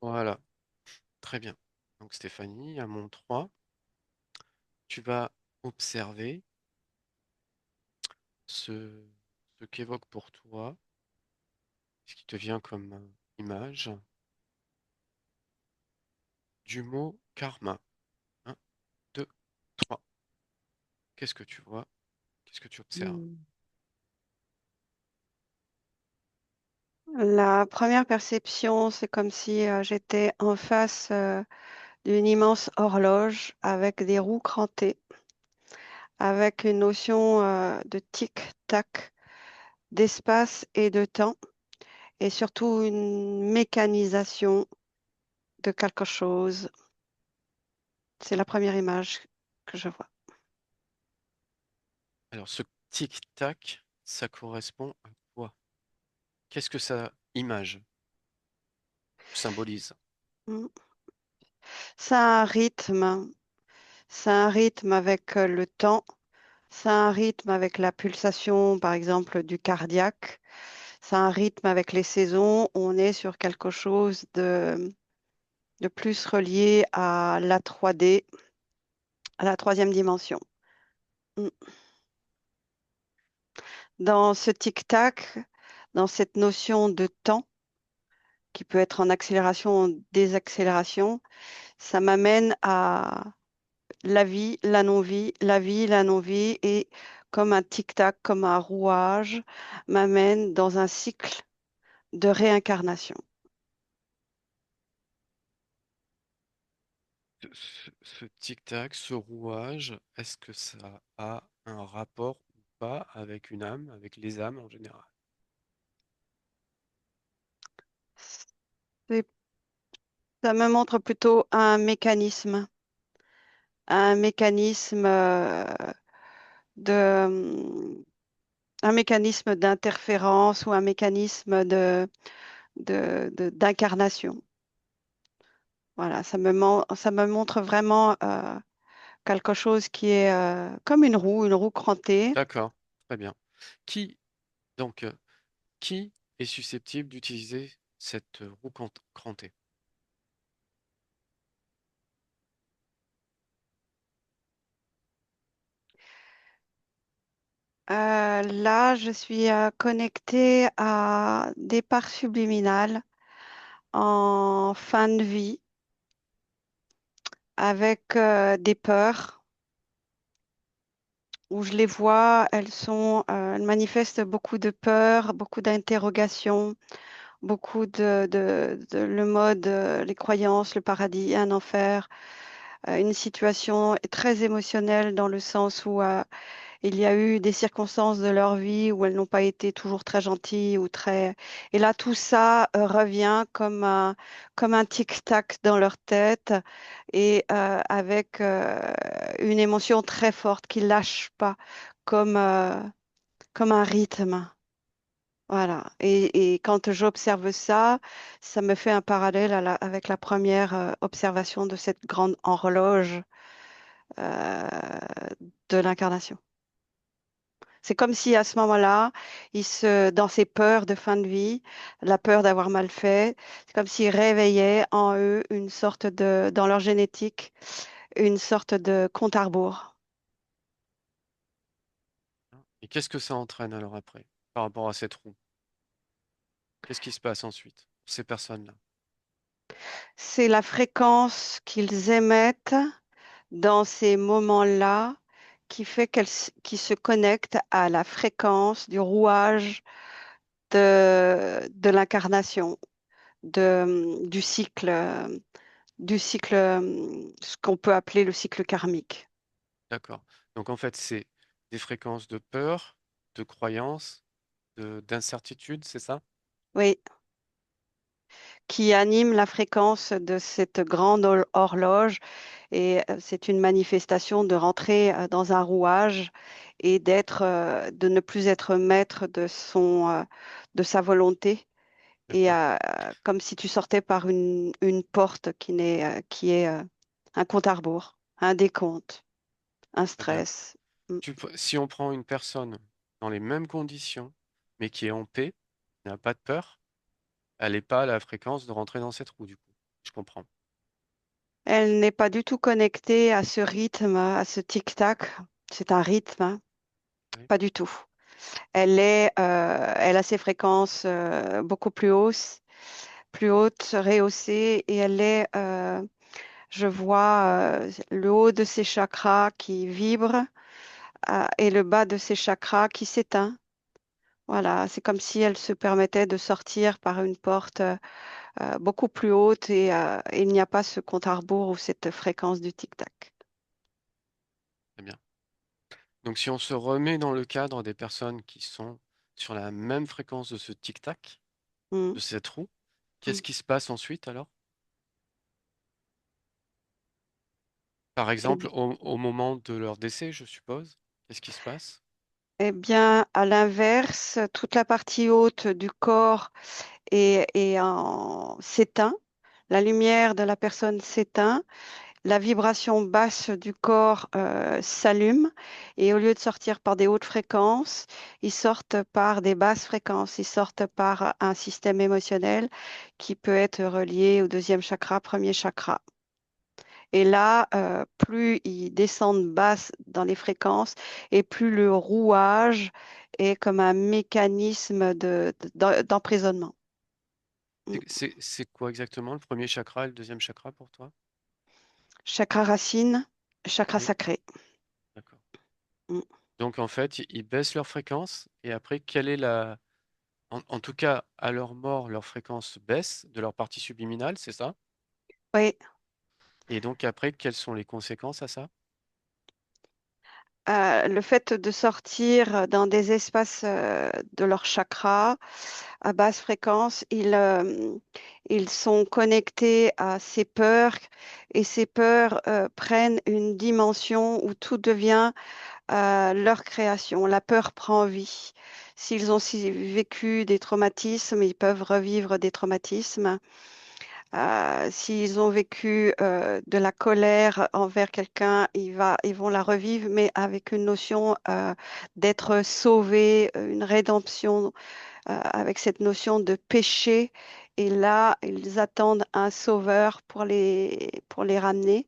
Voilà, très bien. Donc Stéphanie, à mon 3, tu vas observer ce, ce qu'évoque pour toi, ce qui te vient comme image du mot karma. Un, 2, 3. Qu'est-ce que tu vois? Qu'est-ce que tu observes? Hmm. La première perception, c'est comme si j'étais en face d'une immense horloge avec des roues crantées, avec une notion de tic-tac, d'espace et de temps, et surtout une mécanisation de quelque chose. C'est la première image que je vois. Alors, ce tic-tac, ça correspond à quoi? Qu'est-ce que ça image, symbolise? Hmm. C'est un rythme avec le temps, c'est un rythme avec la pulsation, par exemple, du cardiaque. C'est un rythme avec les saisons. On est sur quelque chose de plus relié à la 3D, à la troisième dimension. Mm. Dans ce tic-tac, dans cette notion de temps qui peut être en accélération, en désaccélération, ça m'amène à la vie, la non-vie, la vie, la non-vie, et comme un tic-tac, comme un rouage, m'amène dans un cycle de réincarnation. Ce tic-tac, ce rouage, est-ce que ça a un rapport ou pas avec une âme, avec les âmes en général? C'est- Ça me montre plutôt un mécanisme de, un mécanisme d'interférence ou un mécanisme d'incarnation. Voilà, ça me montre vraiment quelque chose qui est comme une roue crantée. D'accord, très bien. Qui, donc, qui est susceptible d'utiliser cette roue crantée? Là, je suis connectée à des parts subliminales en fin de vie avec des peurs où je les vois, elles manifestent beaucoup de peur, beaucoup d'interrogations, beaucoup le mode, les croyances, le paradis, un enfer, une situation très émotionnelle dans le sens où il y a eu des circonstances de leur vie où elles n'ont pas été toujours très gentilles ou très... Et là, tout ça revient comme un tic-tac dans leur tête et avec une émotion très forte qui lâche pas, comme, comme un rythme. Voilà. Et quand j'observe ça, ça me fait un parallèle avec la première observation de cette grande horloge euh, de l'incarnation. C'est comme si à ce moment-là, dans ces peurs de fin de vie, la peur d'avoir mal fait, c'est comme s'ils réveillaient en eux une sorte dans leur génétique, une sorte de compte à rebours. Et qu'est-ce que ça entraîne alors après, par rapport à cette roue? Qu'est-ce qui se passe ensuite pour ces personnes-là? C'est la fréquence qu'ils émettent dans ces moments-là qui fait qu'ils se connectent à la fréquence du rouage de l'incarnation, du cycle, ce qu'on peut appeler le cycle karmique. D'accord. Donc en fait, c'est des fréquences de peur, de croyance, d'incertitude, c'est ça? Oui, qui anime la fréquence de cette grande horloge. Et c'est une manifestation de rentrer dans un rouage et de ne plus être maître de sa volonté. Et D'accord. comme si tu sortais par une porte qui est un compte à rebours, un décompte, un Très bien. stress. Mm. Si on prend une personne dans les mêmes conditions, mais qui est en paix, qui n'a pas de peur, elle n'est pas à la fréquence de rentrer dans cette roue, du coup. je comprends. Elle n'est pas du tout connectée à ce rythme, à ce tic-tac. C'est un rythme, hein, Oui, pas du tout. Elle a ses fréquences beaucoup plus hautes, rehaussées, et je vois le haut de ses chakras qui vibre et le bas de ses chakras qui s'éteint. Voilà, c'est comme si elle se permettait de sortir par une porte beaucoup plus haute et il n'y a pas ce compte à rebours ou cette fréquence du tic-tac. très bien. Donc si on se remet dans le cadre des personnes qui sont sur la même fréquence de ce tic-tac, Mm, de cette roue, mm. qu'est-ce qui se passe ensuite alors? Par exemple, Eh au moment de leur décès, je suppose, qu'est-ce qui se passe? eh bien, à l'inverse, toute la partie haute du corps s'éteint, la lumière de la personne s'éteint, la vibration basse du corps s'allume et au lieu de sortir par des hautes fréquences, ils sortent par des basses fréquences, ils sortent par un système émotionnel qui peut être relié au deuxième chakra, premier chakra. Et là, plus ils descendent basse dans les fréquences et plus le rouage est comme un mécanisme d'emprisonnement. Mm. C'est quoi exactement le premier chakra et le deuxième chakra pour toi? Chakra racine, chakra Oui, sacré. d'accord. Mm. Donc en fait, ils baissent leur fréquence et après, quelle est la... En tout cas, à leur mort, leur fréquence baisse de leur partie subliminale, c'est ça? Oui, Et donc après, quelles sont les conséquences à ça? le fait de sortir dans des espaces de leur chakra à basse fréquence, ils sont connectés à ces peurs et ces peurs prennent une dimension où tout devient leur création. La peur prend vie. S'ils ont vécu des traumatismes, ils peuvent revivre des traumatismes. S'ils ont vécu de la colère envers quelqu'un, ils vont la revivre, mais avec une notion d'être sauvé, une rédemption, avec cette notion de péché. Et là, ils attendent un sauveur pour les ramener.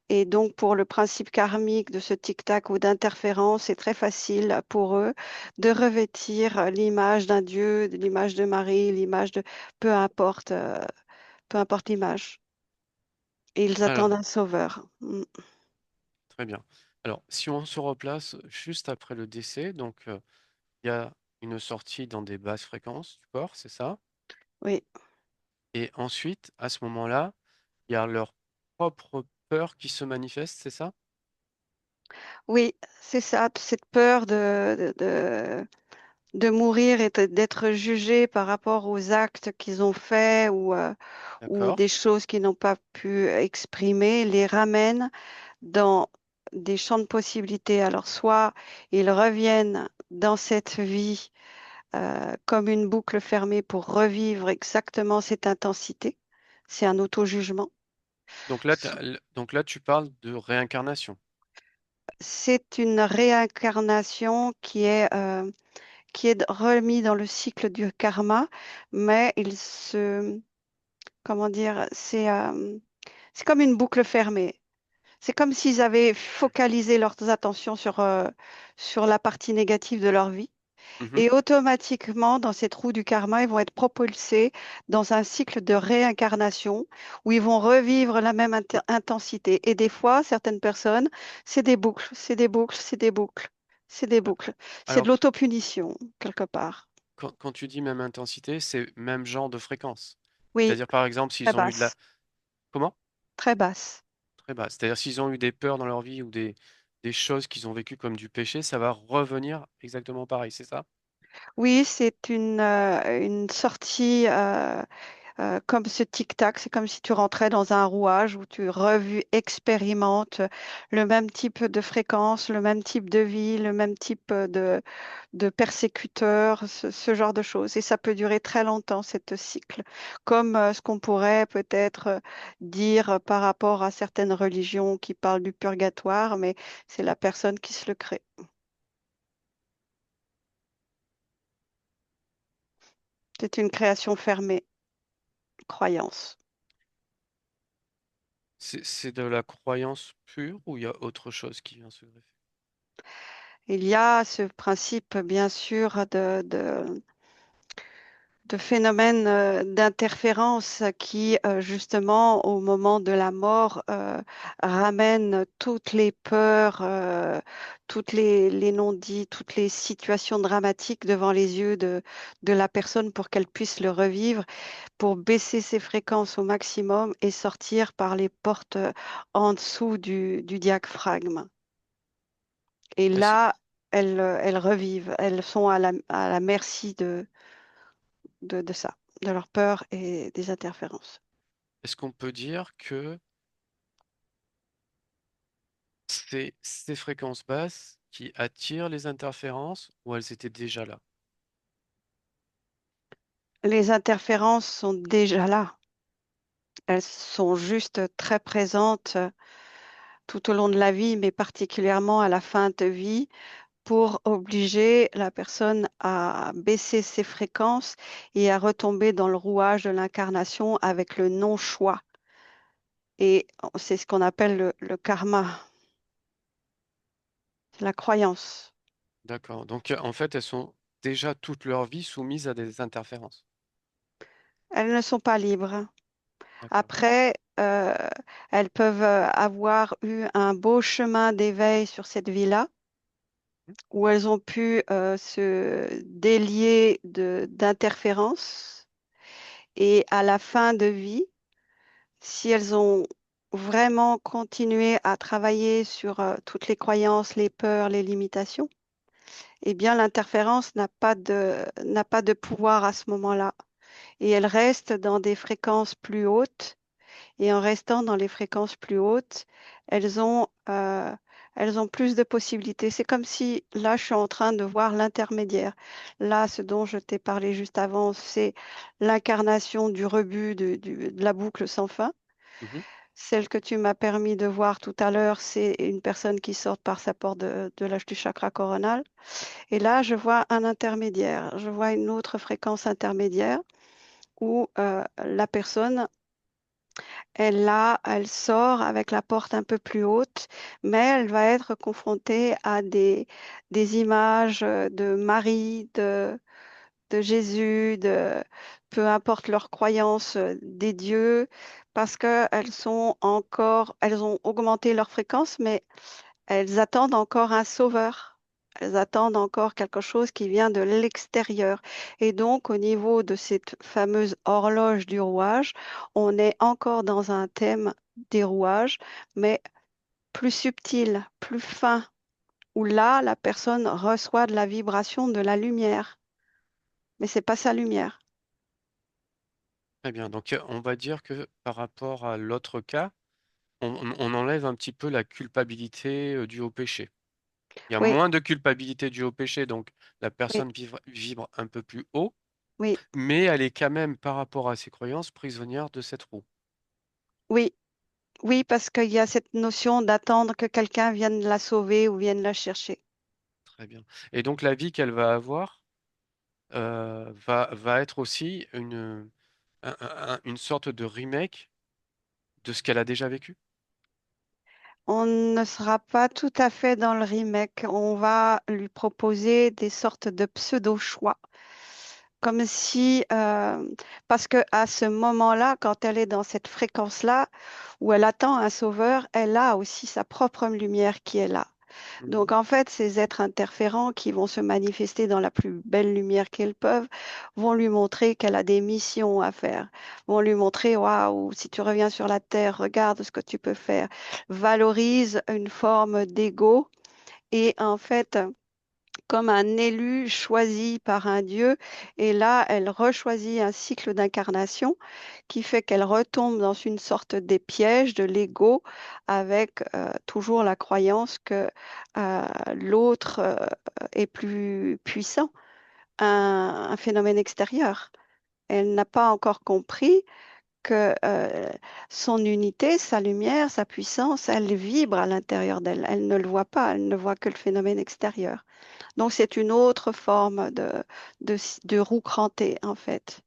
Et donc, pour le principe karmique de ce tic-tac ou d'interférence, c'est très facile pour eux de revêtir l'image d'un Dieu, l'image de Marie, l'image de... Peu importe, peu importe l'image. Et ils attendent Alors, un sauveur. Mm. très bien. Alors, si on se replace juste après le décès, donc il y a une sortie dans des basses fréquences du corps, c'est ça? Oui, Et ensuite, à ce moment-là, il y a leur propre peur qui se manifeste, c'est ça? oui, c'est ça, cette peur de mourir et d'être jugé par rapport aux actes qu'ils ont faits ou D'accord. des choses qu'ils n'ont pas pu exprimer, les ramène dans des champs de possibilités. Alors, soit ils reviennent dans cette vie comme une boucle fermée pour revivre exactement cette intensité. C'est un auto-jugement. Donc là, tu parles de réincarnation. C'est une réincarnation qui est remis dans le cycle du karma, mais comment dire, c'est comme une boucle fermée. C'est comme s'ils avaient focalisé leurs attentions sur la partie négative de leur vie. Mhm. Et automatiquement, dans cette roue du karma, ils vont être propulsés dans un cycle de réincarnation où ils vont revivre la même intensité. Et des fois, certaines personnes, c'est des boucles, c'est des boucles, c'est des boucles, c'est des Ah, boucles. C'est de alors, l'autopunition, quelque part. quand tu dis même intensité, c'est même genre de fréquence. Oui, C'est-à-dire, par exemple, très s'ils ont eu de la... basse, Comment? très basse. Très bas. C'est-à-dire, s'ils ont eu des peurs dans leur vie ou des choses qu'ils ont vécues comme du péché, ça va revenir exactement pareil, c'est ça? Oui, c'est une sortie comme ce tic-tac. C'est comme si tu rentrais dans un rouage où tu expérimentes le même type de fréquence, le même type de vie, le même type de persécuteur, ce genre de choses. Et ça peut durer très longtemps, cette cycle. Comme ce qu'on pourrait peut-être dire par rapport à certaines religions qui parlent du purgatoire, mais c'est la personne qui se le crée. C'est une création fermée, croyance. C'est de la croyance pure ou il y a autre chose qui vient se greffer? Il y a ce principe, bien sûr, de phénomènes d'interférence qui, justement, au moment de la mort, ramènent toutes les peurs, toutes les non-dits, toutes les situations dramatiques devant les yeux de la personne pour qu'elle puisse le revivre, pour baisser ses fréquences au maximum et sortir par les portes en dessous du diaphragme. Et Est-ce, là, elles revivent, elles sont à la merci de ça, de leur peur et des interférences. est-ce qu'on peut dire que c'est ces fréquences basses qui attirent les interférences ou elles étaient déjà là? Les interférences sont déjà là. Elles sont juste très présentes tout au long de la vie, mais particulièrement à la fin de vie, pour obliger la personne à baisser ses fréquences et à retomber dans le rouage de l'incarnation avec le non-choix. Et c'est ce qu'on appelle le karma, c'est la croyance. D'accord. Donc en fait, elles sont déjà toute leur vie soumises à des interférences. Elles ne sont pas libres. D'accord. Après, elles peuvent avoir eu un beau chemin d'éveil sur cette vie-là, Mhm. où elles ont pu se délier d'interférences. Et à la fin de vie, si elles ont vraiment continué à travailler sur toutes les croyances, les peurs, les limitations, eh bien, l'interférence n'a pas de pouvoir à ce moment-là. Et elles restent dans des fréquences plus hautes. Et en restant dans les fréquences plus hautes, elles ont, euh, elles ont plus de possibilités. C'est comme si là, je suis en train de voir l'intermédiaire. Là, ce dont je t'ai parlé juste avant, c'est l'incarnation du rebut de la boucle sans fin. Mhm. Celle que tu m'as permis de voir tout à l'heure, c'est une personne qui sort par sa porte de l'âge du chakra coronal. Et là, je vois un intermédiaire. Je vois une autre fréquence intermédiaire où la personne elle sort avec la porte un peu plus haute, mais elle va être confrontée à des images de Marie, de Jésus, peu importe leur croyance des dieux, parce qu'elles sont encore, elles ont augmenté leur fréquence, mais elles attendent encore un sauveur. Elles attendent encore quelque chose qui vient de l'extérieur. Et donc, au niveau de cette fameuse horloge du rouage, on est encore dans un thème des rouages, mais plus subtil, plus fin, où là, la personne reçoit de la vibration de la lumière, mais c'est pas sa lumière. Très bien. Donc on va dire que par rapport à l'autre cas, on enlève un petit peu la culpabilité due au péché. Il y a Oui, moins de culpabilité due au péché, donc la oui, personne vibre un peu plus haut, oui, mais elle est quand même, par rapport à ses croyances, prisonnière de cette roue. oui, oui, parce qu'il y a cette notion d'attendre que quelqu'un vienne la sauver ou vienne la chercher. Très bien. Et donc la vie qu'elle va avoir va être aussi une sorte de remake de ce qu'elle a déjà vécu. On ne sera pas tout à fait dans le remake. On va lui proposer des sortes de pseudo-choix. Comme si, parce que à ce moment-là, quand elle est dans cette fréquence-là, où elle attend un sauveur, elle a aussi sa propre lumière qui est là. Donc, Mhm. en fait, ces êtres interférents qui vont se manifester dans la plus belle lumière qu'ils peuvent vont lui montrer qu'elle a des missions à faire, vont lui montrer, waouh, si tu reviens sur la Terre, regarde ce que tu peux faire. Valorise une forme d'ego et en fait, comme un élu choisi par un dieu. Et là, elle rechoisit un cycle d'incarnation qui fait qu'elle retombe dans une sorte des pièges de l'ego avec toujours la croyance que l'autre est plus puissant, un phénomène extérieur. Elle n'a pas encore compris que son unité, sa lumière, sa puissance, elle vibre à l'intérieur d'elle. Elle ne le voit pas, elle ne voit que le phénomène extérieur. Donc, c'est une autre forme de roue crantée, en fait.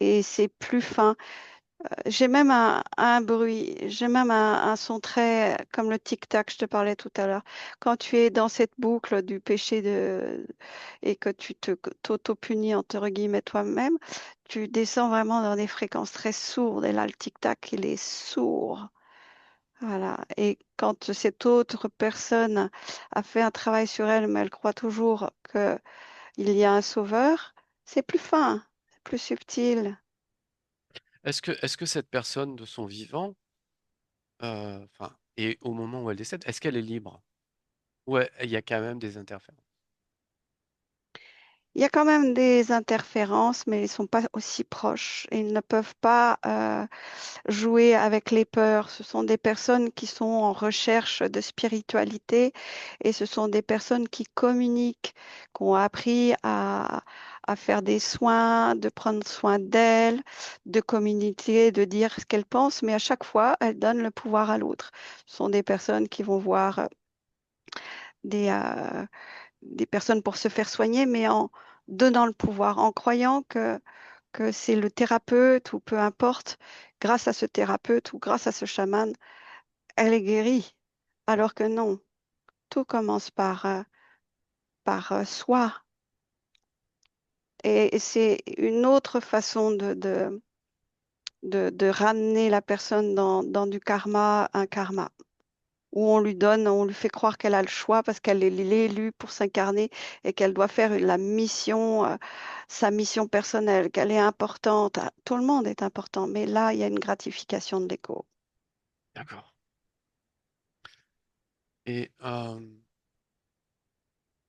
Et c'est plus fin. J'ai même un bruit, j'ai même un son très comme le tic-tac, je te parlais tout à l'heure. Quand tu es dans cette boucle du péché et que tu t'auto-punis entre guillemets toi-même, tu descends vraiment dans des fréquences très sourdes. Et là, le tic-tac, il est sourd. Voilà. Et quand cette autre personne a fait un travail sur elle, mais elle croit toujours qu'il y a un sauveur, c'est plus fin, c'est plus subtil. Est-ce que cette personne de son vivant, enfin, et au moment où elle décède, est-ce qu'elle est libre? Ouais, il y a quand même des interférences. Il y a quand même des interférences, mais ils ne sont pas aussi proches. Et ils ne peuvent pas jouer avec les peurs. Ce sont des personnes qui sont en recherche de spiritualité et ce sont des personnes qui communiquent, qui ont appris à faire des soins, de prendre soin d'elles, de communiquer, de dire ce qu'elles pensent, mais à chaque fois, elles donnent le pouvoir à l'autre. Ce sont des personnes qui vont voir des, euh, des personnes pour se faire soigner, mais en donnant le pouvoir, en croyant que c'est le thérapeute ou peu importe, grâce à ce thérapeute ou grâce à ce chaman, elle est guérie. Alors que non, tout commence par soi. Et c'est une autre façon de ramener la personne dans du karma, un karma, où on lui donne, on lui fait croire qu'elle a le choix parce qu'elle est l'élue pour s'incarner et qu'elle doit faire la mission, sa mission personnelle, qu'elle est importante. Ah, tout le monde est important, mais là, il y a une gratification de l'ego. D'accord. Et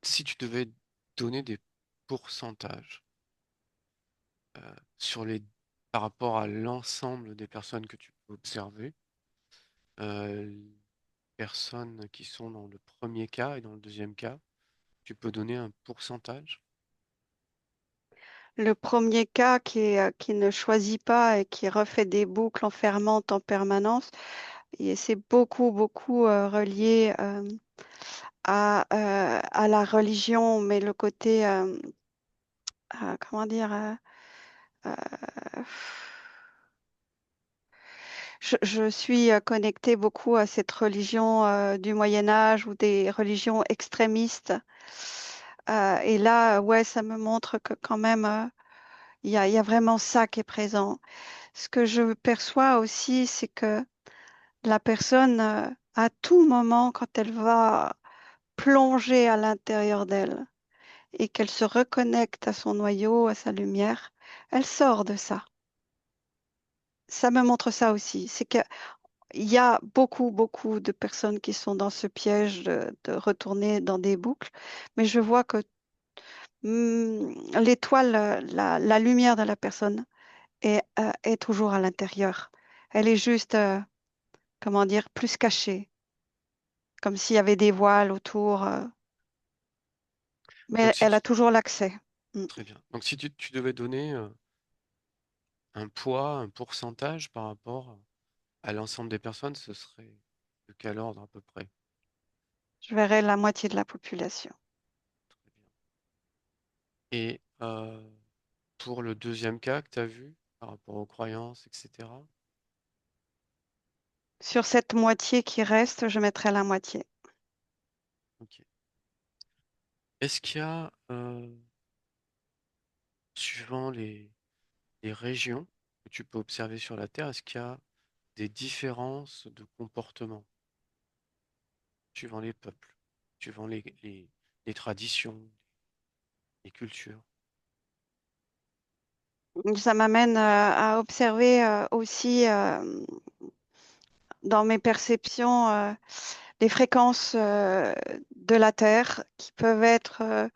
si tu devais donner des pourcentages sur les par rapport à l'ensemble des personnes que tu peux observer, les personnes qui sont dans le premier cas et dans le deuxième cas, tu peux donner un pourcentage? Le premier cas qui ne choisit pas et qui refait des boucles enfermantes en permanence, et c'est beaucoup, beaucoup relié à la religion, mais le côté, comment dire, euh, je suis connectée beaucoup à cette religion du Moyen Âge ou des religions extrémistes. Et là, ouais, ça me montre que quand même, il y a vraiment ça qui est présent. Ce que je perçois aussi, c'est que la personne, à tout moment, quand elle va plonger à l'intérieur d'elle et qu'elle se reconnecte à son noyau, à sa lumière, elle sort de ça. Ça me montre ça aussi. C'est qu'il y a beaucoup, beaucoup de personnes qui sont dans ce piège de retourner dans des boucles, mais je vois que l'étoile, la lumière de la personne est toujours à l'intérieur. Elle est juste, comment dire, plus cachée, comme s'il y avait des voiles autour, Donc mais si elle a tu... toujours l'accès. Mm. Très bien. Donc si tu devais donner un poids, un pourcentage par rapport à l'ensemble des personnes, ce serait de quel ordre à peu près? Je verrai la moitié de la population. Très bien. Et pour le deuxième cas que tu as vu, par rapport aux croyances, etc. Sur cette moitié qui reste, je mettrai la moitié. Ok. Est-ce qu'il y a, suivant les régions que tu peux observer sur la Terre, est-ce qu'il y a des différences de comportement suivant les peuples, suivant les traditions, les cultures? Ça m'amène à observer aussi dans mes perceptions les fréquences de la Terre qui peuvent être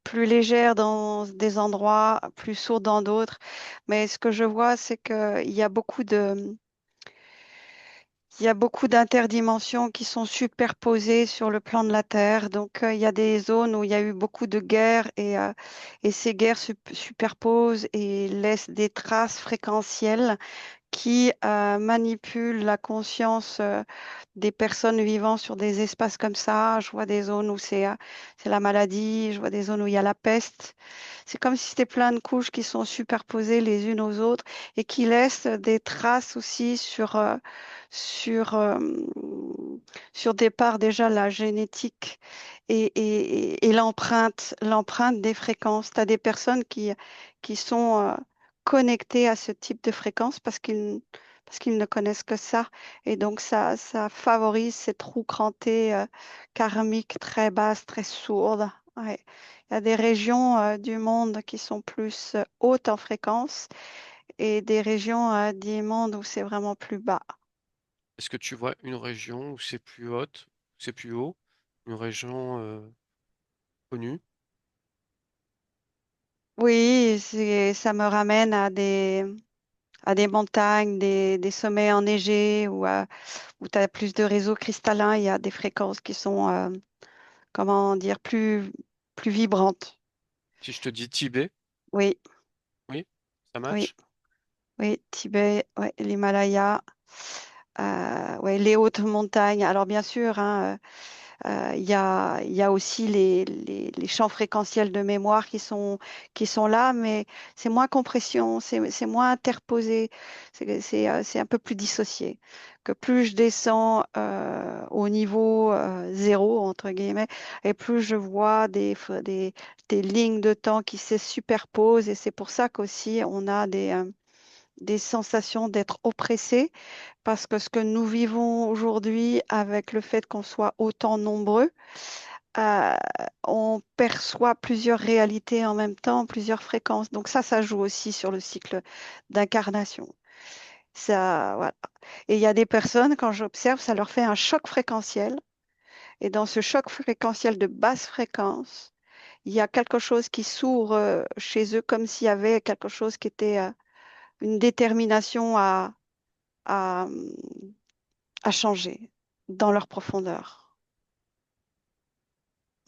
plus légères dans des endroits, plus sourdes dans d'autres. Mais ce que je vois, c'est qu'il y a il y a beaucoup d'interdimensions qui sont superposées sur le plan de la Terre. Donc, il y a des zones où il y a eu beaucoup de guerres et ces guerres superposent et laissent des traces fréquentielles qui manipule la conscience des personnes vivant sur des espaces comme ça. Je vois des zones où c'est la maladie, je vois des zones où il y a la peste. C'est comme si c'était plein de couches qui sont superposées les unes aux autres et qui laissent des traces aussi sur, euh, sur des parts déjà la génétique et l'empreinte des fréquences. Tu as des personnes qui sont connectées à ce type de fréquence parce qu'ils ne connaissent que ça. Et donc, ça favorise ces trous crantés karmiques très basses, très sourdes. Ouais. Il y a des régions du monde qui sont plus hautes en fréquence et des régions du monde où c'est vraiment plus bas. Est-ce que tu vois une région où c'est plus haute, où c'est plus haut, une région connue? Oui, ça me ramène à des montagnes, des sommets enneigés où tu as plus de réseaux cristallins. Il y a des fréquences qui sont, comment dire, plus vibrantes. Si je te dis Tibet, Oui, oui, ça oui, match? oui, Tibet, ouais, l'Himalaya, ouais, les hautes montagnes. Alors bien sûr, hein, il y a aussi les champs fréquentiels de mémoire qui sont là, mais c'est moins compression, c'est moins interposé, c'est un peu plus dissocié. Que plus je descends au niveau zéro, entre guillemets, et plus je vois des lignes de temps qui se superposent, et c'est pour ça qu'aussi on a des sensations d'être oppressé, parce que ce que nous vivons aujourd'hui avec le fait qu'on soit autant nombreux, euh, on perçoit plusieurs réalités en même temps, plusieurs fréquences. Donc ça joue aussi sur le cycle d'incarnation. Ça, voilà. Et il y a des personnes, quand j'observe, ça leur fait un choc fréquentiel. Et dans ce choc fréquentiel de basse fréquence, il y a quelque chose qui s'ouvre chez eux comme s'il y avait quelque chose qui était une détermination à, à changer dans leur profondeur.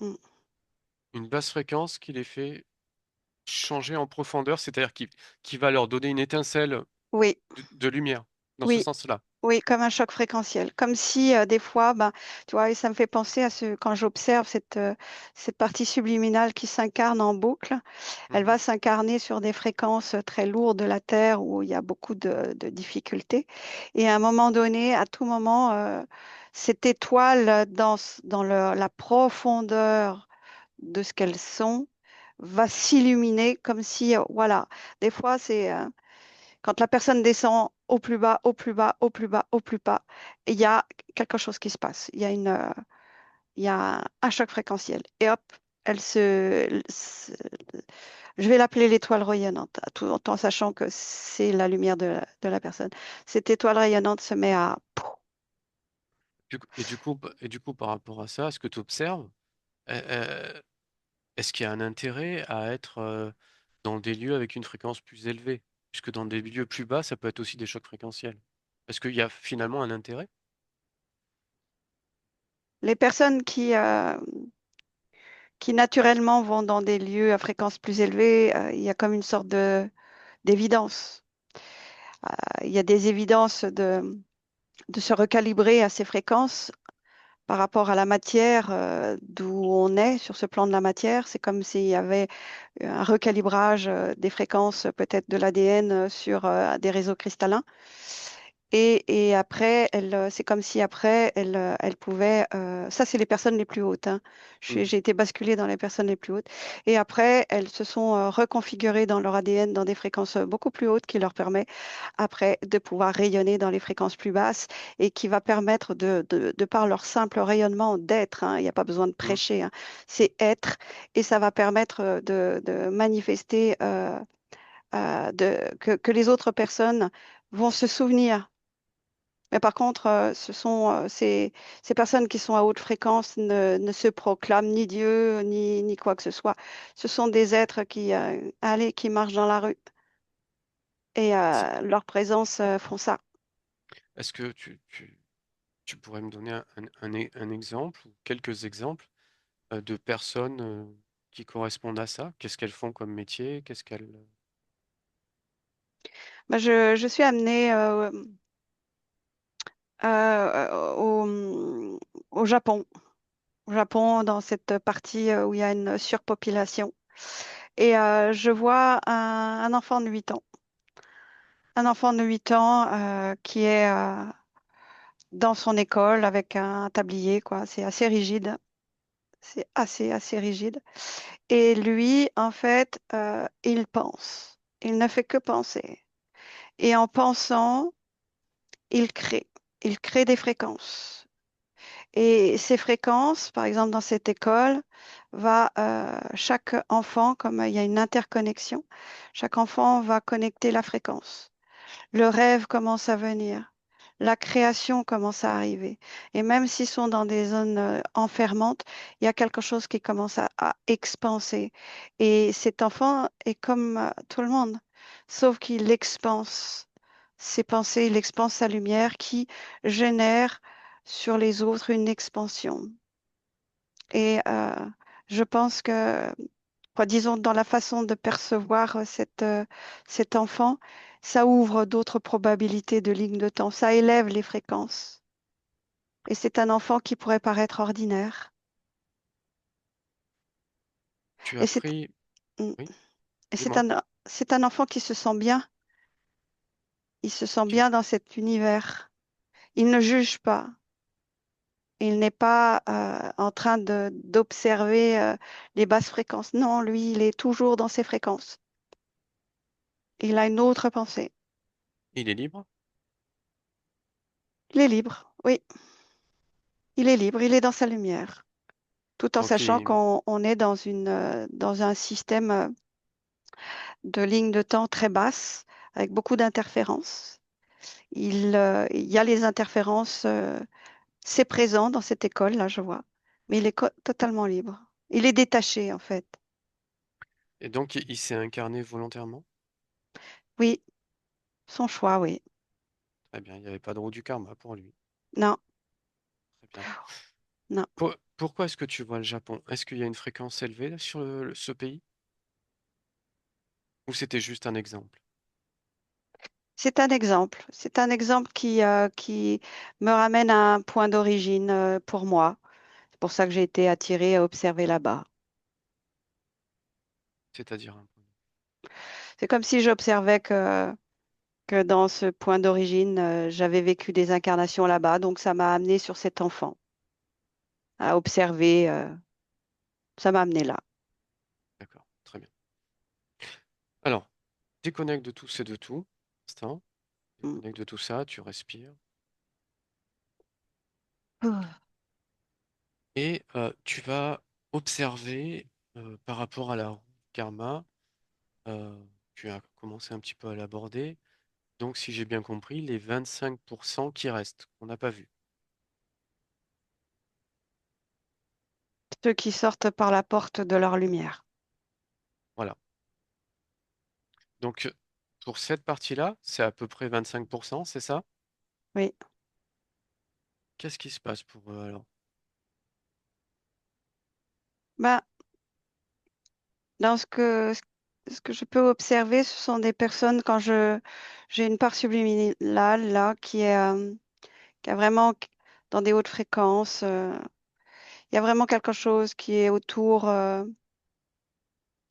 Mm. Une basse fréquence qui les fait changer en profondeur, c'est-à-dire qui va leur donner une étincelle Oui, de lumière, dans ce oui, sens-là. oui, comme un choc fréquentiel. Comme si des fois, ben, tu vois, et ça me fait penser à ce, quand j'observe cette partie subliminale qui s'incarne en boucle, elle Mhm. va s'incarner sur des fréquences très lourdes de la Terre où il y a beaucoup de difficultés. Et à un moment donné, à tout moment, cette étoile dans la profondeur de ce qu'elles sont va s'illuminer comme si, voilà, des fois c'est quand la personne descend au plus bas, au plus bas, au plus bas, au plus bas, il y a quelque chose qui se passe. Il y a un choc fréquentiel. Et hop, elle je vais l'appeler l'étoile rayonnante, tout en sachant que c'est la lumière de la personne. Cette étoile rayonnante se met à... Et du coup, par rapport à ça, est-ce que tu observes, est-ce qu'il y a un intérêt à être dans des lieux avec une fréquence plus élevée? Puisque dans des lieux plus bas, ça peut être aussi des chocs fréquentiels. Est-ce qu'il y a finalement un intérêt? Les personnes qui naturellement vont dans des lieux à fréquence plus élevée, il y a comme une sorte d'évidence. Il y a des évidences de se recalibrer à ces fréquences par rapport à la matière d'où on est sur ce plan de la matière. C'est comme s'il y avait un recalibrage des fréquences peut-être de l'ADN sur des réseaux cristallins. Et après, c'est comme si après, elle pouvait... ça, c'est les personnes les plus hautes, hein. Mhm. J'ai été basculée dans les personnes les plus hautes. Et après, elles se sont reconfigurées dans leur ADN dans des fréquences beaucoup plus hautes qui leur permet après de pouvoir rayonner dans les fréquences plus basses et qui va permettre de par leur simple rayonnement d'être, hein, il n'y a pas besoin de Mhm. prêcher, hein, c'est être et ça va permettre de manifester que les autres personnes vont se souvenir. Mais par contre, ce sont ces personnes qui sont à haute fréquence ne se proclament ni Dieu ni quoi que ce soit. Ce sont des êtres allez, qui marchent dans la rue et C'est- leur présence font ça. Est-ce que tu pourrais me donner un exemple ou quelques exemples de personnes qui correspondent à ça? Qu'est-ce qu'elles font comme métier? Qu'est-ce qu'elles... Bah, je suis amenée au Japon. Au Japon, dans cette partie où il y a une surpopulation. Et je vois un enfant de 8 ans. Un enfant de 8 ans qui est dans son école avec un tablier, quoi. C'est assez rigide. C'est assez rigide. Et lui, en fait, il pense. Il ne fait que penser. Et en pensant, il crée. Il crée des fréquences. Et ces fréquences, par exemple, dans cette école, chaque enfant, comme il y a une interconnexion, chaque enfant va connecter la fréquence. Le rêve commence à venir. La création commence à arriver. Et même s'ils sont dans des zones enfermantes, il y a quelque chose qui commence à expanser. Et cet enfant est comme tout le monde, sauf qu'il expanse ses pensées, il expanse sa lumière qui génère sur les autres une expansion. Et je pense que quoi, disons, dans la façon de percevoir cet enfant, ça ouvre d'autres probabilités de lignes de temps, ça élève les fréquences. Et c'est un enfant qui pourrait paraître ordinaire. Tu Et as c'est pris, mm, oui, et dis-moi, c'est un enfant qui se sent bien. Il se sent qui- bien dans cet univers. Il ne juge pas. Il n'est pas en train d'observer les basses fréquences. Non, lui, il est toujours dans ses fréquences. Il a une autre pensée. il est libre. Il est libre, oui, il est libre, il est dans sa lumière, tout en Donc, sachant qu'on est dans un système de lignes de temps très basses, avec beaucoup d'interférences. Il y a les interférences, c'est présent dans cette école, là, je vois, mais il est totalement libre. Il est détaché, en fait. et donc, il s'est incarné volontairement. Oui, son choix, oui. Très bien, il n'y avait pas de roue du karma pour lui. Non, Très bien. non. Pourquoi est-ce que tu vois le Japon? Est-ce qu'il y a une fréquence élevée là, sur ce pays? Ou c'était juste un exemple? C'est un exemple. C'est un exemple qui me ramène à un point d'origine pour moi. C'est pour ça que j'ai été attirée à observer là-bas. C'est-à-dire un peu. C'est comme si j'observais que dans ce point d'origine, j'avais vécu des incarnations là-bas, donc ça m'a amené sur cet enfant, à observer, ça m'a amené là. D'accord, très bien. Alors, déconnecte de tout, c'est de tout. Instant. Mm. Déconnecte de tout ça, tu respires. Ah. Et tu vas observer par rapport à la roue karma. euh, Tu as commencé un petit peu à l'aborder. Donc, si j'ai bien compris, les 25% qui restent, qu'on n'a pas vu. Ceux qui sortent par la porte de leur lumière. Voilà. Donc, pour cette partie-là, c'est à peu près 25%, c'est ça? Oui. Qu'est-ce qui se passe pour eux alors? Bah, dans ce que je peux observer, ce sont des personnes quand j'ai une part subliminale là qui a vraiment dans des hautes fréquences. Il y a vraiment quelque chose qui est autour.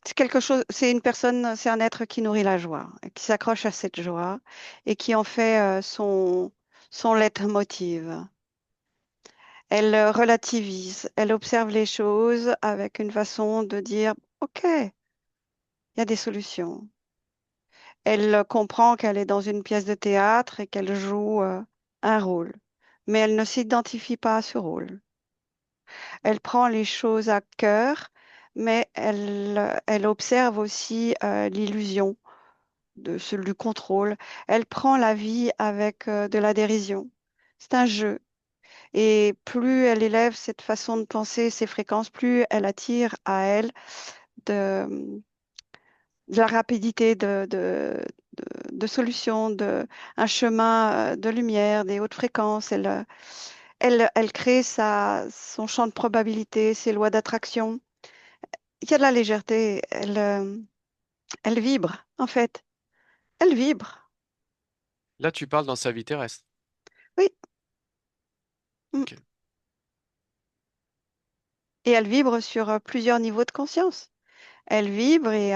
C'est quelque chose, c'est une personne, c'est un être qui nourrit la joie, qui s'accroche à cette joie et qui en fait son leitmotiv. Elle relativise, elle observe les choses avec une façon de dire, OK, il y a des solutions. Elle comprend qu'elle est dans une pièce de théâtre et qu'elle joue un rôle, mais elle ne s'identifie pas à ce rôle. Elle prend les choses à cœur, mais elle observe aussi l'illusion du contrôle. Elle prend la vie avec de la dérision. C'est un jeu. Et plus elle élève cette façon de penser, ces fréquences, plus elle attire à elle de, de la rapidité de solutions, un chemin de lumière, des hautes fréquences. Elle crée son champ de probabilité, ses lois d'attraction. Il y a de la légèreté. Elle vibre, en fait. Elle vibre. Là, tu parles dans sa vie terrestre. Oui. Mm. Ok. Et elle vibre sur plusieurs niveaux de conscience. Elle vibre et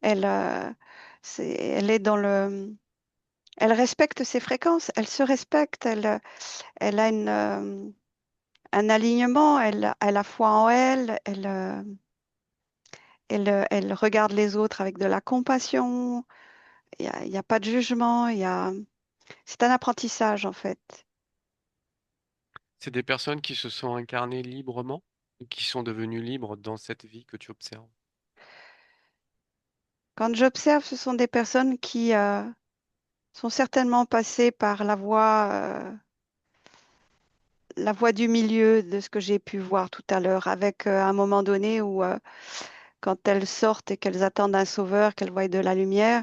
elle, elle est dans le, elle respecte ses fréquences. Elle se respecte. Elle a un alignement. Elle a foi en elle. Elle regarde les autres avec de la compassion. Il y a pas de jugement. C'est un apprentissage en fait. C'est des personnes qui se sont incarnées librement, ou qui sont devenues libres dans cette vie que tu observes. Quand j'observe, ce sont des personnes qui sont certainement passées par la voie du milieu de ce que j'ai pu voir tout à l'heure, avec un moment donné où, quand elles sortent et qu'elles attendent un sauveur, qu'elles voient de la lumière,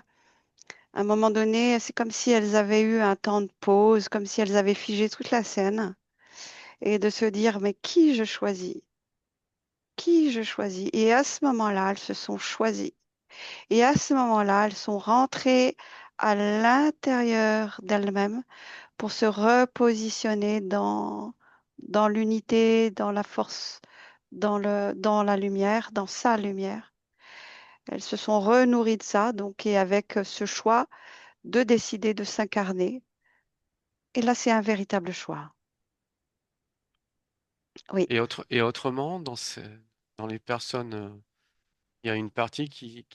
à un moment donné, c'est comme si elles avaient eu un temps de pause, comme si elles avaient figé toute la scène, et de se dire, mais qui je choisis? Qui je choisis? Et à ce moment-là, elles se sont choisies. Et à ce moment-là, elles sont rentrées à l'intérieur d'elles-mêmes pour se repositionner dans l'unité, dans la force, dans la lumière, dans sa lumière. Elles se sont renourries de ça, donc, et avec ce choix de décider de s'incarner. Et là, c'est un véritable choix. Oui. Et autrement, dans les personnes, il y a une partie qui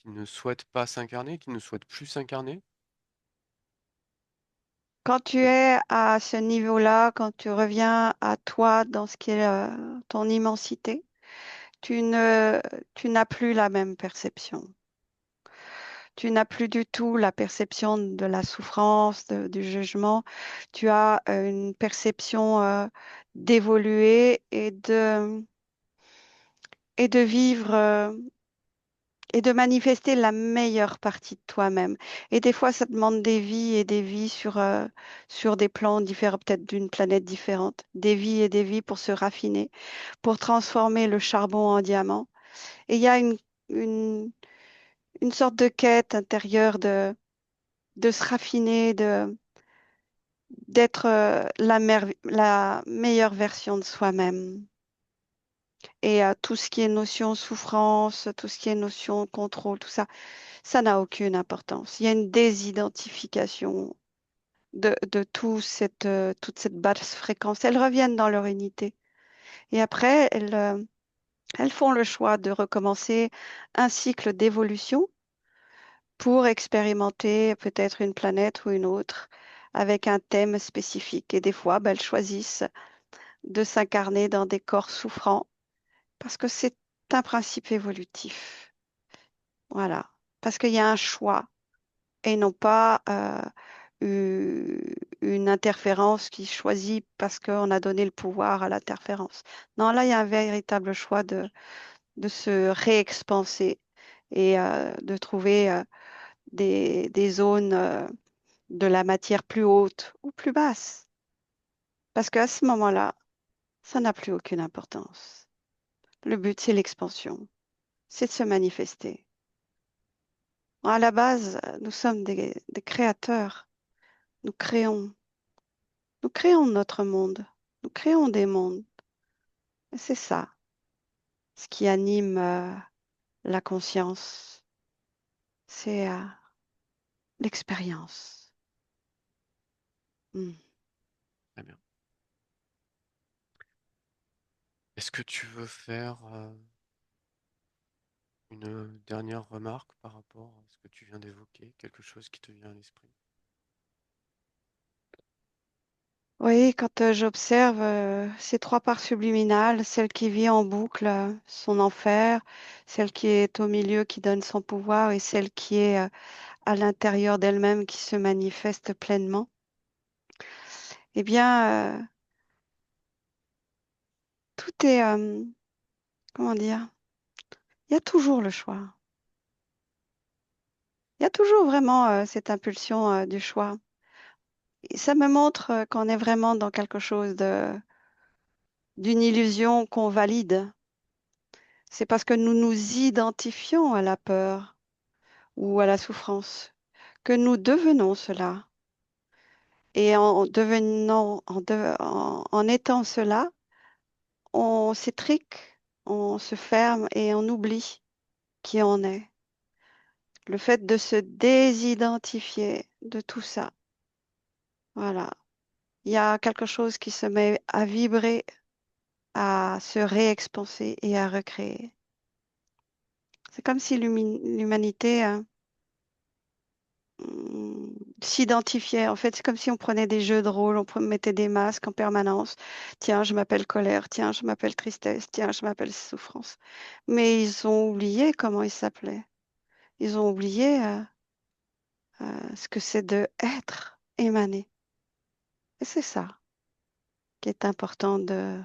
ne souhaite pas s'incarner, qui ne souhaite plus s'incarner. Quand tu es à ce niveau-là, quand tu reviens à toi dans ce qui est ton immensité, tu ne, tu n'as plus la même perception. Tu n'as plus du tout la perception de la souffrance, du jugement. Tu as une perception d'évoluer et de vivre et de manifester la meilleure partie de toi-même. Et des fois, ça demande des vies et des vies sur des plans différents, peut-être d'une planète différente, des vies et des vies pour se raffiner, pour transformer le charbon en diamant. Et il y a une, une sorte de quête intérieure de se raffiner, d'être la meilleure version de soi-même. Et tout ce qui est notion souffrance, tout ce qui est notion contrôle, tout ça, ça n'a aucune importance. Il y a une désidentification de toute cette basse fréquence. Elles reviennent dans leur unité. Et après, elles font le choix de recommencer un cycle d'évolution pour expérimenter peut-être une planète ou une autre avec un thème spécifique. Et des fois, ben, elles choisissent de s'incarner dans des corps souffrants parce que c'est un principe évolutif. Voilà. Parce qu'il y a un choix et non pas une interférence qui choisit parce qu'on a donné le pouvoir à l'interférence. Non, là, il y a un véritable choix de se réexpanser et de trouver des zones de la matière plus haute ou plus basse. Parce qu'à ce moment-là, ça n'a plus aucune importance. Le but, c'est l'expansion, c'est de se manifester. À la base, nous sommes des créateurs. Nous créons. Nous créons notre monde. Nous créons des mondes. Et c'est ça, ce qui anime la conscience. C'est l'expérience. Hmm. Très bien. Est-ce que tu veux faire une dernière remarque par rapport à ce que tu viens d'évoquer, quelque chose qui te vient à l'esprit? Oui, quand j'observe ces trois parts subliminales, celle qui vit en boucle son enfer, celle qui est au milieu qui donne son pouvoir et celle qui est à l'intérieur d'elle-même qui se manifeste pleinement, eh bien, tout est, comment dire, il y a toujours le choix. Il y a toujours vraiment cette impulsion du choix. Et ça me montre qu'on est vraiment dans quelque chose d'une illusion qu'on valide. C'est parce que nous nous identifions à la peur ou à la souffrance que nous devenons cela. Et en devenant, en étant cela, on s'étrique, on se ferme et on oublie qui on est. Le fait de se désidentifier de tout ça, voilà. Il y a quelque chose qui se met à vibrer, à se réexpanser et à recréer. C'est comme si l'humanité hum, s'identifiait. En fait, c'est comme si on prenait des jeux de rôle, mettait des masques en permanence. Tiens, je m'appelle colère. Tiens, je m'appelle tristesse. Tiens, je m'appelle souffrance. Mais ils ont oublié comment ils s'appelaient. Ils ont oublié ce que c'est de être, émaner. Et c'est ça qui est important de...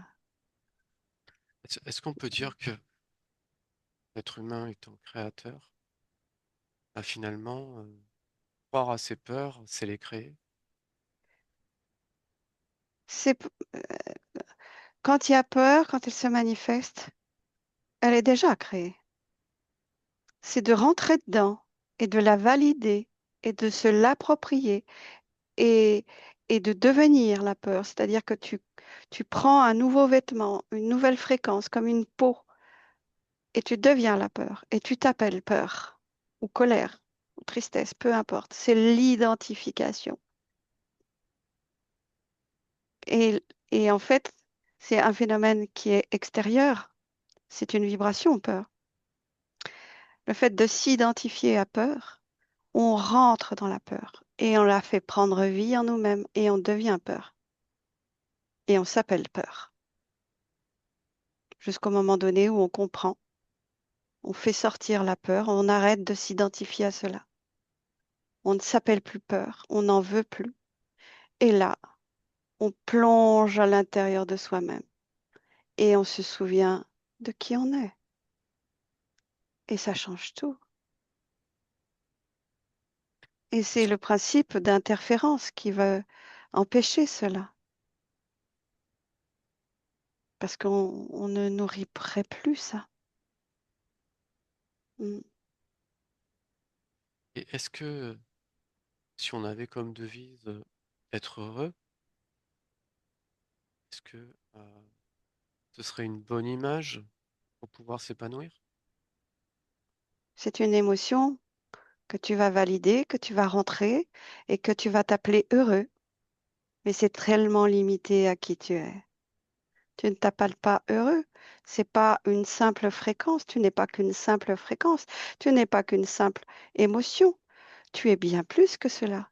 Est-ce qu'on peut dire que l'être humain étant créateur, a finalement, croire à ses peurs, c'est les créer? C'est quand il y a peur, quand elle se manifeste, elle est déjà créée. C'est de rentrer dedans et de la valider et de se l'approprier et, et de devenir la peur. C'est-à-dire que tu prends un nouveau vêtement, une nouvelle fréquence, comme une peau, et tu deviens la peur. Et tu t'appelles peur ou colère ou tristesse, peu importe. C'est l'identification. Et, et en fait, c'est un phénomène qui est extérieur. C'est une vibration, peur. Le fait de s'identifier à peur, on rentre dans la peur et on la fait prendre vie en nous-mêmes et on devient peur. Et on s'appelle peur. Jusqu'au moment donné où on comprend, on fait sortir la peur, on arrête de s'identifier à cela. On ne s'appelle plus peur, on n'en veut plus. Et là, on plonge à l'intérieur de soi-même et on se souvient de qui on est. Et ça change tout. Et c'est Est-ce le principe d'interférence qui va empêcher cela. Parce qu'on ne nourrirait plus ça. Mm. et est-ce que si on avait comme devise, être heureux, est-ce que, ce serait une bonne image pour pouvoir s'épanouir? C'est une émotion que tu vas valider, que tu vas rentrer et que tu vas t'appeler heureux. Mais c'est tellement limité à qui tu es. Tu ne t'appelles pas heureux. C'est pas une simple fréquence. Tu n'es pas qu'une simple fréquence. Tu n'es pas qu'une simple émotion. Tu es bien plus que cela.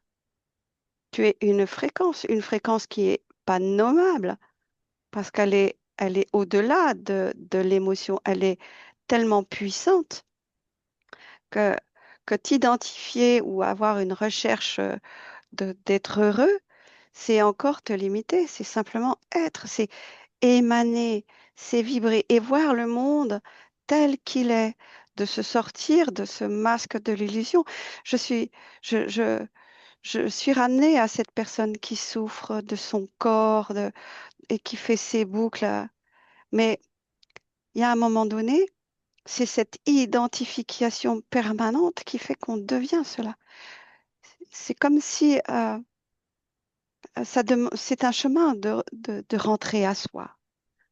Tu es une fréquence qui est pas nommable parce elle est au-delà de l'émotion. Elle est tellement puissante que, que t'identifier ou avoir une recherche d'être heureux, c'est encore te limiter. C'est simplement être, c'est émaner, c'est vibrer et voir le monde tel qu'il est, de se sortir de ce masque de l'illusion. Je suis, je, je, je suis ramenée à cette personne qui souffre de son corps et qui fait ses boucles. Mais il y a un moment donné, c'est cette identification permanente qui fait qu'on devient cela. C'est comme si c'est un chemin de rentrer à soi.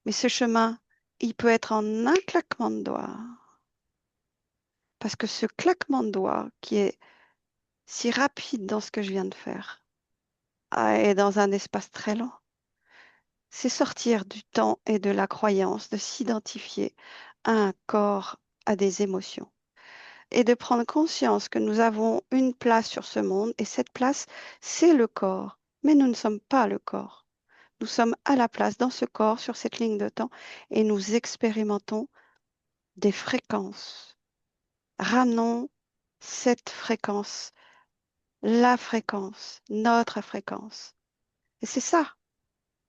Mais ce chemin, il peut être en un claquement de doigts. Parce que ce claquement de doigts qui est si rapide dans ce que je viens de faire, est dans un espace très long, c'est sortir du temps et de la croyance, de s'identifier à un corps, à des émotions. Et de prendre conscience que nous avons une place sur ce monde et cette place, c'est le corps. Mais nous ne sommes pas le corps. Nous sommes à la place dans ce corps, sur cette ligne de temps, et nous expérimentons des fréquences. Ramenons cette fréquence, la fréquence, notre fréquence. Et c'est ça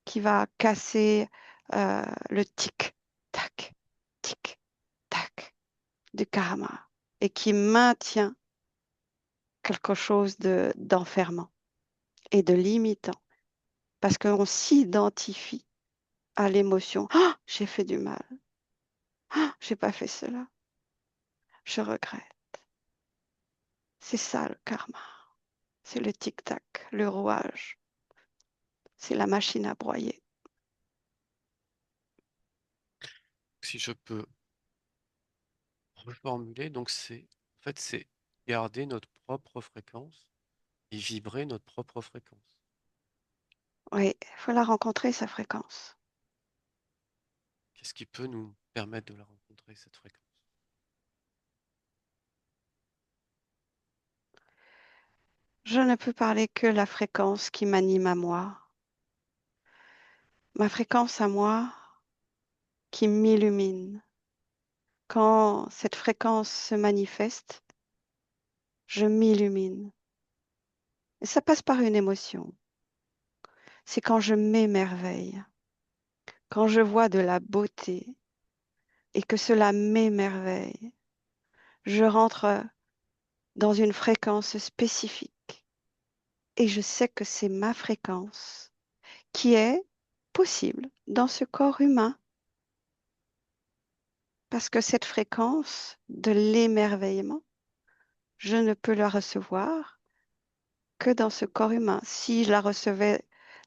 qui va casser le tic-tac, tic-tac du karma et qui maintient quelque chose d'enfermant et de limitant parce qu'on s'identifie à l'émotion. Ah, j'ai fait du mal. Ah, j'ai pas fait cela. Je regrette. C'est ça le karma. C'est le tic-tac, le rouage. C'est la machine à broyer. Si je peux reformuler, donc en fait, c'est garder notre propre fréquence et vibrer notre propre fréquence. Oui, il faut la rencontrer, sa fréquence. Qu'est-ce qui peut nous permettre de la rencontrer, cette fréquence? Je ne peux parler que la fréquence qui m'anime à moi. Ma fréquence à moi qui m'illumine. Quand cette fréquence se manifeste, je m'illumine. Et ça passe par une émotion. C'est quand je m'émerveille, quand je vois de la beauté et que cela m'émerveille. Je rentre dans une fréquence spécifique et je sais que c'est ma fréquence qui est possible dans ce corps humain parce que cette fréquence de l'émerveillement, je ne peux la recevoir que dans ce corps humain. Si je la recevais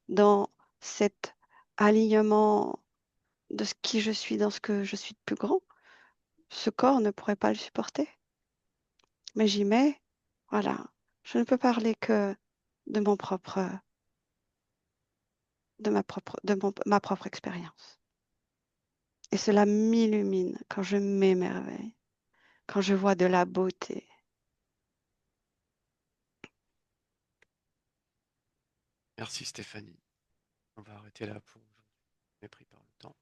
dans cet alignement de ce qui je suis, dans ce que je suis de plus grand, ce corps ne pourrait pas le supporter. Mais j'y mets, voilà, je ne peux parler que de mon propre, ma propre expérience. Et cela m'illumine quand je m'émerveille, quand je vois de la beauté. Merci Stéphanie. On va arrêter là pour aujourd'hui. On est pris par le temps.